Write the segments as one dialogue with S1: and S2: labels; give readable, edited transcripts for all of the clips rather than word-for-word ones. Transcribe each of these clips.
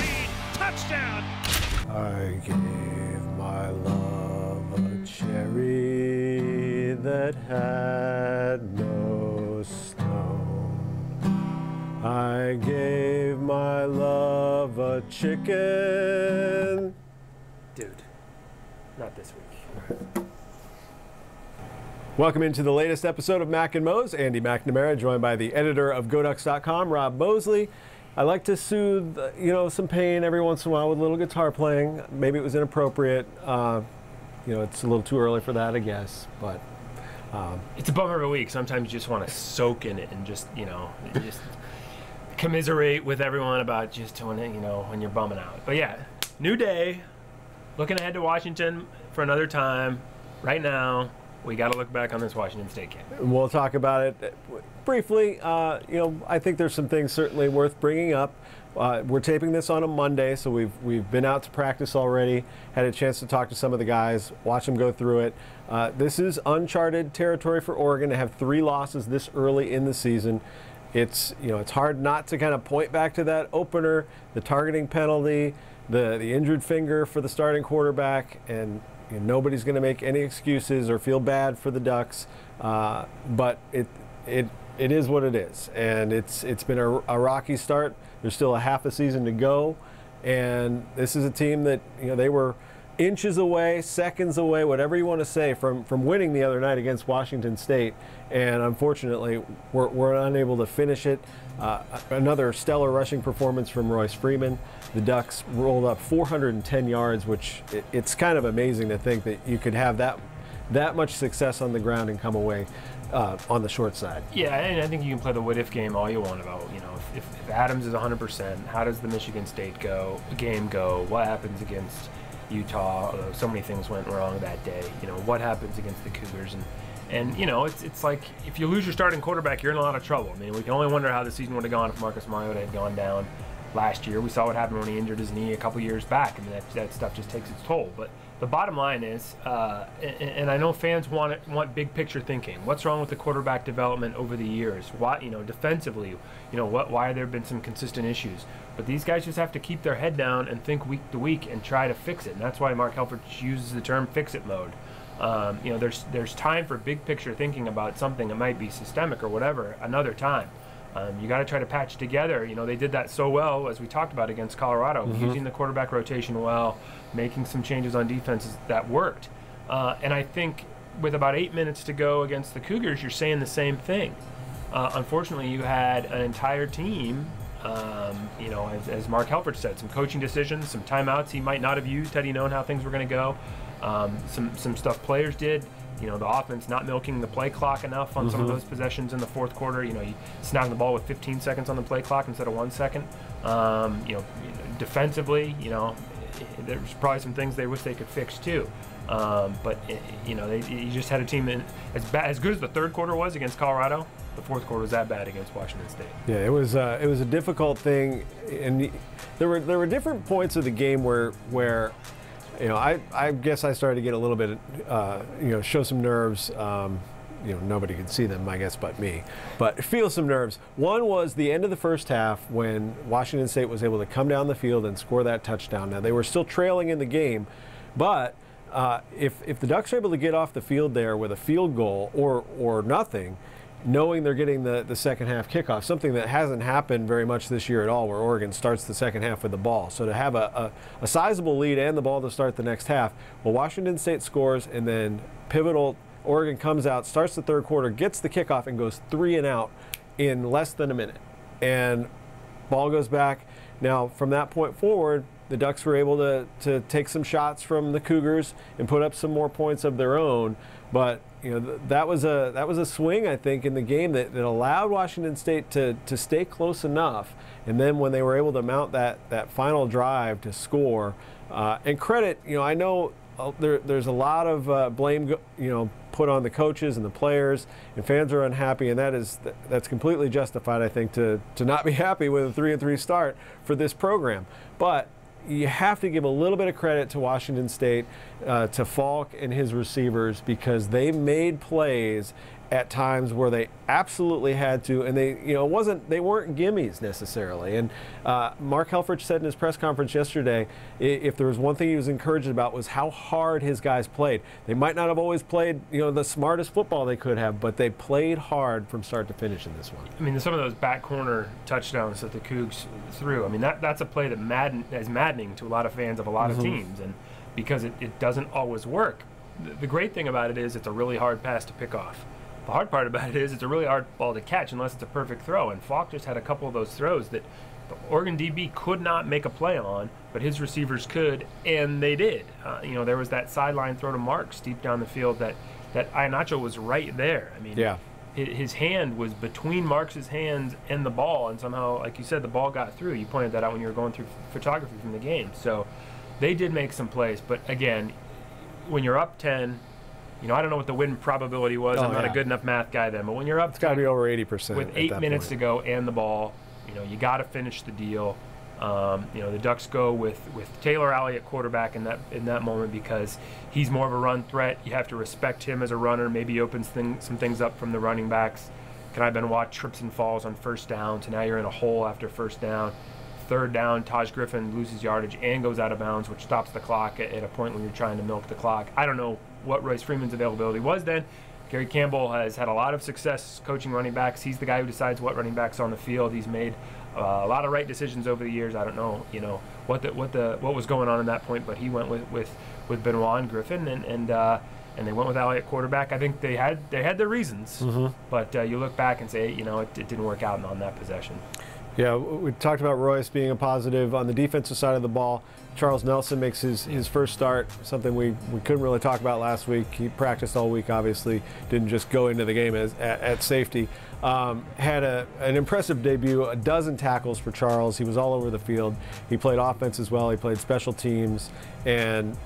S1: speed. Touchdown.
S2: I gave my love a cherry that had no stone. I gave my love a chicken.
S3: Dude, not this week.
S2: Welcome into the latest episode of Mac and Mose. Andy McNamara, joined by the editor of GoDucks.com, Rob Mosley. I like to soothe, some pain every once in a while with a little guitar playing. Maybe it was inappropriate. It's a little too early for that, I guess. But
S3: it's a bummer of a week. Sometimes you just want to soak in it and just commiserate with everyone about just when you're bumming out. But yeah, new day. Looking ahead to Washington for another time. Right now, we got to look back on this Washington State game.
S2: We'll talk about it briefly. I think there's some things certainly worth bringing up. We're taping this on a Monday, so we've been out to practice already, had a chance to talk to some of the guys, watch them go through it. This is uncharted territory for Oregon to have 3 losses this early in the season. It's hard not to kind of point back to that opener, the targeting penalty, the injured finger for the starting quarterback, and nobody's going to make any excuses or feel bad for the Ducks, but it is what it is, and it's been a rocky start. There's still a half a season to go, and this is a team that they were inches away, seconds away, whatever you want to say, from winning the other night against Washington State, and unfortunately we're unable to finish it. Another stellar rushing performance from Royce Freeman. The Ducks rolled up 410 yards, which it's kind of amazing to think that you could have that much success on the ground and come away on the short side.
S3: Yeah, and I think you can play the what-if game all you want about, if Adams is 100%, how does the Michigan State game go? What happens against Utah? Although so many things went wrong that day. What happens against the Cougars? And it's like if you lose your starting quarterback, you're in a lot of trouble. I mean, we can only wonder how the season would have gone if Marcus Mariota had gone down last year. We saw what happened when he injured his knee a couple years back. I mean, that stuff just takes its toll. But the bottom line is, and I know fans want big picture thinking. What's wrong with the quarterback development over the years? Why, defensively, why have there been some consistent issues? But these guys just have to keep their head down and think week to week and try to fix it. And that's why Mark Helfrich uses the term "fix-it mode." There's time for big picture thinking about something that might be systemic or whatever another time. You got to try to patch together. They did that so well, as we talked about, against Colorado, using the quarterback rotation well, making some changes on defenses that worked. And I think with about 8 minutes to go against the Cougars, you're saying the same thing. Unfortunately, you had an entire team, as Mark Helfrich said, some coaching decisions, some timeouts he might not have used had he known how things were going to go. Some stuff players did. The offense not milking the play clock enough on some of those possessions in the fourth quarter. You snagged the ball with 15 seconds on the play clock instead of 1 second. Defensively, there's probably some things they wish they could fix too. But you just had a team as good as the third quarter was against Colorado. The fourth quarter was that bad against Washington State.
S2: Yeah, it was a difficult thing, and there were different points of the game where. I guess I started to get a little bit, show some nerves. Nobody could see them, I guess, but me. But feel some nerves. One was the end of the first half when Washington State was able to come down the field and score that touchdown. Now, they were still trailing in the game, but if the Ducks are able to get off the field there with a field goal or nothing, knowing they're getting the second half kickoff, something that hasn't happened very much this year at all, where Oregon starts the second half with the ball. So to have a sizable lead and the ball to start the next half, well, Washington State scores, and then pivotal, Oregon comes out, starts the third quarter, gets the kickoff, and goes 3 and out in less than a minute. And ball goes back. Now, from that point forward, the Ducks were able to take some shots from the Cougars and put up some more points of their own. But that was a swing, I think, in the game that allowed Washington State to stay close enough. And then when they were able to mount that final drive to score, and credit, I know there's a lot of blame, put on the coaches and the players, and fans are unhappy, and that's completely justified, I think, to not be happy with a 3-3 start for this program. But you have to give a little bit of credit to Washington State to Falk and his receivers because they made plays at times where they absolutely had to, and they weren't gimmies necessarily. And Mark Helfrich said in his press conference yesterday, if there was one thing he was encouraged about was how hard his guys played. They might not have always played the smartest football they could have, but they played hard from start to finish in this one.
S3: I mean, some of those back corner touchdowns that the Cougs threw, I mean, that's a play that is maddening to a lot of fans of a lot of teams, and because it doesn't always work. The great thing about it is it's a really hard pass to pick off. The hard part about it is it's a really hard ball to catch unless it's a perfect throw, and Falk just had a couple of those throws that the Oregon DB could not make a play on, but his receivers could, and they did. There was that sideline throw to Marks deep down the field that Iheanacho was right there. I mean, his hand was between Marks' hands and the ball, and somehow, like you said, the ball got through. You pointed that out when you were going through photography from the game. So they did make some plays, but again, when you're up 10, I don't know what the win probability was. I'm not a good enough math guy then. But when you're up,
S2: it's got to be over 80%
S3: with 8 minutes to go and the ball. You got to finish the deal. The Ducks go with Taylor Alley at quarterback in that moment because he's more of a run threat. You have to respect him as a runner. Maybe he opens some things up from the running backs. Kanai Benoit trips and falls on first down, so now you're in a hole after first down. Third down, Taj Griffin loses yardage and goes out of bounds, which stops the clock at a point when you're trying to milk the clock. I don't know what Royce Freeman's availability was then. Gary Campbell has had a lot of success coaching running backs. He's the guy who decides what running backs on the field. He's made a lot of right decisions over the years. I don't know, what was going on in that point, but he went with Benoit and Griffin, and they went with Alley at quarterback. I think they had their reasons, but you look back and say, it didn't work out on that possession.
S2: Yeah, we talked about Royce being a positive on the defensive side of the ball. Charles Nelson makes his first start, something we couldn't really talk about last week. He practiced all week, obviously, didn't just go into the game at safety. Had an impressive debut, a dozen tackles for Charles. He was all over the field. He played offense as well. He played special teams. And,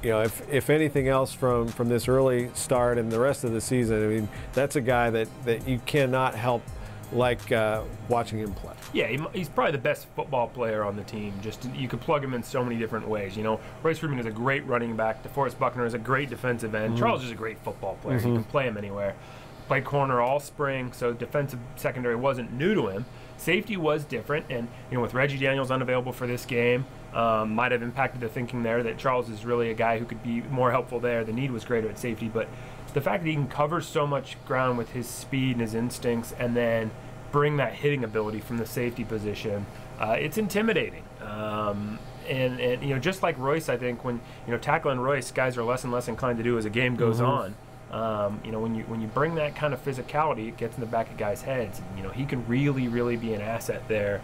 S2: if anything else from this early start and the rest of the season, I mean, that's a guy that you cannot help watching him play.
S3: Yeah, he's probably the best football player on the team. You could plug him in so many different ways. Royce Freeman is a great running back. DeForest Buckner is a great defensive end. Charles is a great football player. You can play him anywhere. Played corner all spring, so defensive secondary wasn't new to him. Safety was different, and with Reggie Daniels unavailable for this game, might have impacted the thinking there that Charles is really a guy who could be more helpful there. The need was greater at safety, but the fact that he can cover so much ground with his speed and his instincts and then bring that hitting ability from the safety position, it's intimidating. And just like Royce, I think when tackling Royce, guys are less and less inclined to do as the game goes on. When you bring that kind of physicality, it gets in the back of guys' heads. And, he can really, really be an asset there.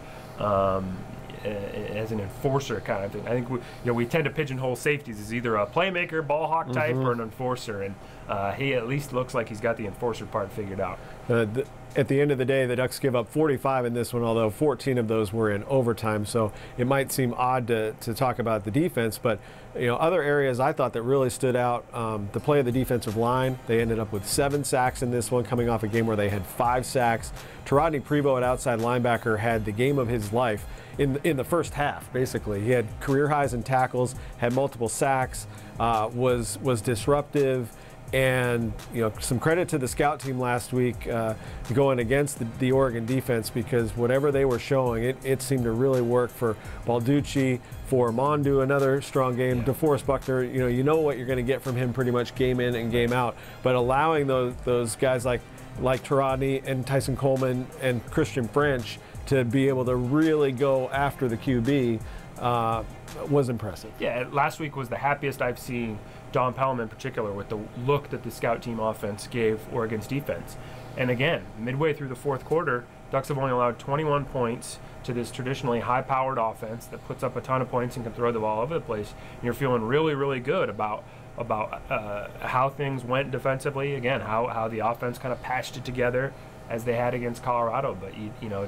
S3: As an enforcer kind of thing. I think we tend to pigeonhole safeties as either a playmaker, ball hawk type, or an enforcer, and he at least looks like he's got the enforcer part figured out.
S2: At the end of the day, the Ducks give up 45 in this one, although 14 of those were in overtime, so it might seem odd to talk about the defense, but other areas I thought that really stood out, the play of the defensive line. They ended up with 7 sacks in this one, coming off a game where they had 5 sacks. Tarodney Prevost at outside linebacker had the game of his life in the first half, basically. He had career highs in tackles, had multiple sacks, was disruptive, and some credit to the scout team last week going against the Oregon defense, because whatever they were showing, it seemed to really work for Balducci, for Mondu, another strong game. DeForest Buckner, you know what you're going to get from him pretty much game in and game out, but allowing those guys like Tarodney and Tyson Coleman and Christian French to be able to really go after the QB was impressive.
S3: Yeah, last week was the happiest I've seen Don Pellum in particular with the look that the scout team offense gave Oregon's defense. And again, midway through the fourth quarter, Ducks have only allowed 21 points to this traditionally high-powered offense that puts up a ton of points and can throw the ball all over the place. And you're feeling really, really good about how things went defensively. Again, how the offense kind of patched it together as they had against Colorado. But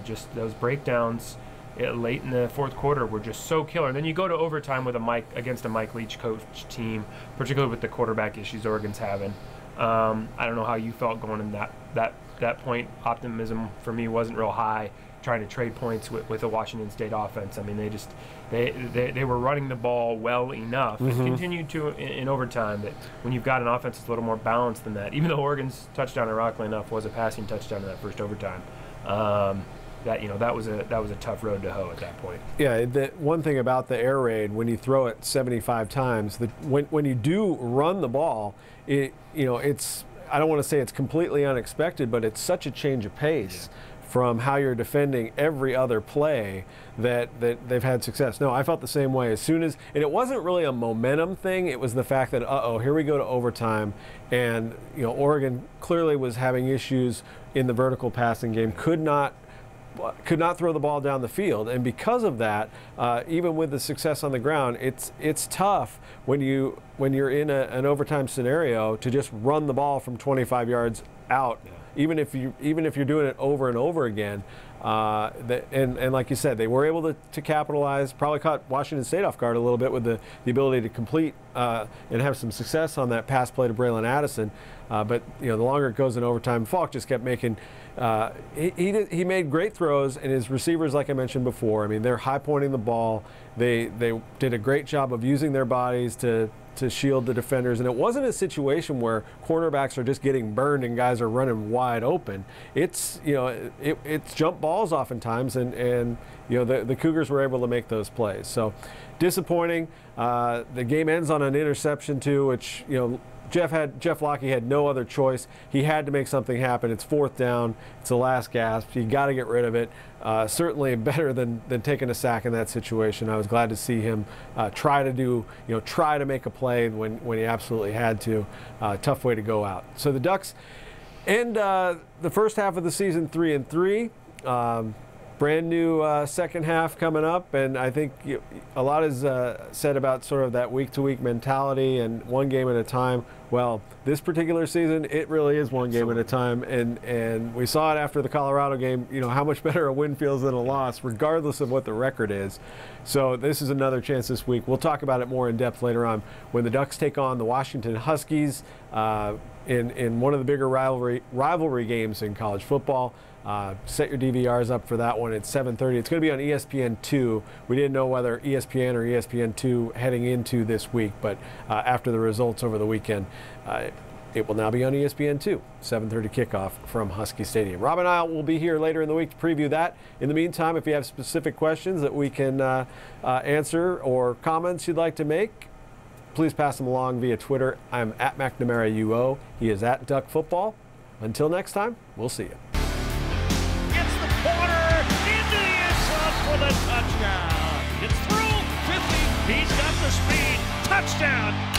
S3: just those breakdowns late in the fourth quarter were just so killer. And then you go to overtime with against a Mike Leach coach team, particularly with the quarterback issues Oregon's having. I don't know how you felt going in that point. Optimism for me wasn't real high, trying to trade points with the Washington State offense. I mean, they were running the ball well enough and continued to in overtime. That when you've got an offense that's a little more balanced than that, even though Oregon's touchdown, ironically enough, was a passing touchdown in that first overtime. That was a tough road to hoe at that point.
S2: Yeah, the one thing about the air raid, when you throw it 75 times, when you do run the ball, it's, I don't want to say it's completely unexpected, but it's such a change of pace from how you're defending every other play that they've had success. No, I felt the same way. As soon as, and it wasn't really a momentum thing, it was the fact that, here we go to overtime, and Oregon clearly was having issues in the vertical passing game, could not throw the ball down the field, and because of that, even with the success on the ground, it's tough when you're in an overtime scenario to just run the ball from 25 yards out, even if you're doing it over and over again. And like you said, they were able to capitalize. Probably caught Washington State off guard a little bit with the ability to complete and have some success on that pass play to Braylon Addison. But the longer it goes in overtime, Falk just kept making. He made great throws, and his receivers, like I mentioned before, I mean, they're high pointing the ball. They did a great job of using their bodies to shield the defenders, and it wasn't a situation where cornerbacks are just getting burned and guys are running wide open. It's it's jump balls oftentimes, and the Cougars were able to make those plays. So disappointing. The game ends on an interception too, which Jeff Locke had no other choice. He had to make something happen. It's 4th down. It's the last gasp. You got to get rid of it. Certainly better than taking a sack in that situation. I was glad to see him try to make a play when he absolutely had to. Tough way to go out. So the Ducks end the first half of the season 3-3. Brand new second half coming up, and I think a lot is said about sort of that week-to-week mentality and one game at a time. Well, this particular season, it really is one game at a time, and we saw it after the Colorado game, how much better a win feels than a loss, regardless of what the record is. So this is another chance this week. We'll talk about it more in depth later on when the Ducks take on the Washington Huskies in one of the bigger rivalry games in college football. Set your DVRs up for that one. It's 7:30. It's going to be on ESPN2. We didn't know whether ESPN or ESPN2 heading into this week, but after the results over the weekend, it will now be on ESPN2. 7:30 kickoff from Husky Stadium. Rob and I will be here later in the week to preview that. In the meantime, if you have specific questions that we can answer or comments you'd like to make, please pass them along via Twitter. I'm at McNamara UO. He is at Duck Football. Until next time, we'll see you.
S1: For the touchdown. It's through 50. He's got the speed. Touchdown.